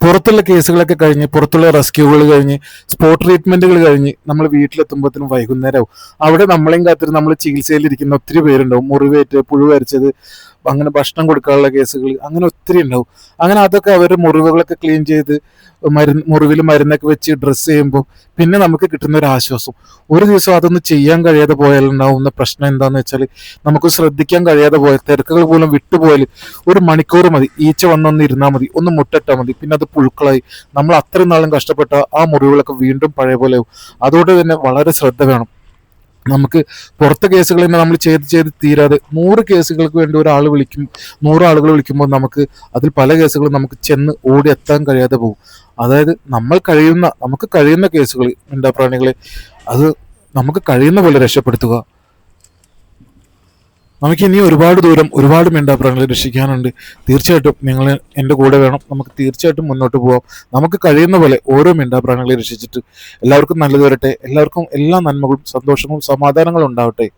പുറത്തുള്ള കേസുകളൊക്കെ കഴിഞ്ഞ്, പുറത്തുള്ള റെസ്ക്യൂകൾ കഴിഞ്ഞ്, സ്പോട്ട് ട്രീറ്റ്മെന്റുകൾ കഴിഞ്ഞ് നമ്മൾ വീട്ടിലെത്തുമ്പോഴത്തേനും വൈകുന്നേരമാവും. അവിടെ നമ്മളെയും കാത്തിട്ട് നമ്മൾ ചികിത്സയിലിരിക്കുന്ന ഒത്തിരി പേരുണ്ടാവും. മുറിവേറ്റ്, പുഴുവരിച്ചത്, അങ്ങനെ ഭക്ഷണം കൊടുക്കാനുള്ള കേസുകൾ, അങ്ങനെ ഒത്തിരി ഉണ്ടാവും. അങ്ങനെ അതൊക്കെ അവരുടെ മുറിവുകളൊക്കെ ക്ലീൻ ചെയ്ത് മുറിവിൽ മരുന്നൊക്കെ വെച്ച് ഡ്രസ്സ് ചെയ്യുമ്പോൾ പിന്നെ നമുക്ക് കിട്ടുന്ന ഒരു ആശ്വാസം. ഒരു ദിവസം അതൊന്നും ചെയ്യാൻ കഴിയാതെ പോയാലുണ്ടാവുന്ന പ്രശ്നം എന്താന്ന് വെച്ചാൽ, നമുക്ക് ശ്രദ്ധിക്കാൻ കഴിയാതെ പോയ തിരക്കുകൾ പോലും വിട്ടുപോയാൽ ഒരു മണിക്കൂർ മതി, ഈച്ച വന്നൊന്ന് ഇരുന്നാൽ മതി, ഒന്ന് മുട്ടിട്ടാൽ മതി, പിന്നെ അത് പുഴുക്കളായി നമ്മൾ അത്രയും നാളും കഷ്ടപ്പെട്ട ആ മുറിവുകളൊക്കെ വീണ്ടും പഴയ പോലെ ആവും. അതുകൊണ്ട് തന്നെ വളരെ ശ്രദ്ധ വേണം. നമുക്ക് പുറത്തെ കേസുകൾ തന്നെ നമ്മൾ ചെയ്ത് ചെയ്ത് തീരാതെ 100 കേസുകൾക്ക് വേണ്ടി ഒരാൾ വിളിക്കും, 100 ആളുകൾ വിളിക്കുമ്പോൾ നമുക്ക് അതിൽ പല കേസുകളും നമുക്ക് ചെന്ന് ഓടി എത്താൻ കഴിയാതെ പോകും. അതായത് നമുക്ക് കഴിയുന്ന കേസുകൾ, മിണ്ടാപ്രാണികളെ, അത് നമുക്ക് കഴിയുന്ന പോലെ രക്ഷപ്പെടുത്തുക. നമുക്ക് ഇനി ഒരുപാട് ദൂരം, ഒരുപാട് മിണ്ടാപ്രാണികളെ രക്ഷിക്കാനുണ്ട്. തീർച്ചയായിട്ടും നിങ്ങൾ എൻ്റെ കൂടെ വേണം. നമുക്ക് തീർച്ചയായിട്ടും മുന്നോട്ട് പോകാം. നമുക്ക് കഴിയുന്ന പോലെ ഓരോ മിണ്ടാപ്രാണികളെ രക്ഷിച്ചിട്ട് എല്ലാവർക്കും നല്ലത് വരട്ടെ. എല്ലാവർക്കും എല്ലാ നന്മകളും സന്തോഷവും സമാധാനങ്ങളും ഉണ്ടാവട്ടെ.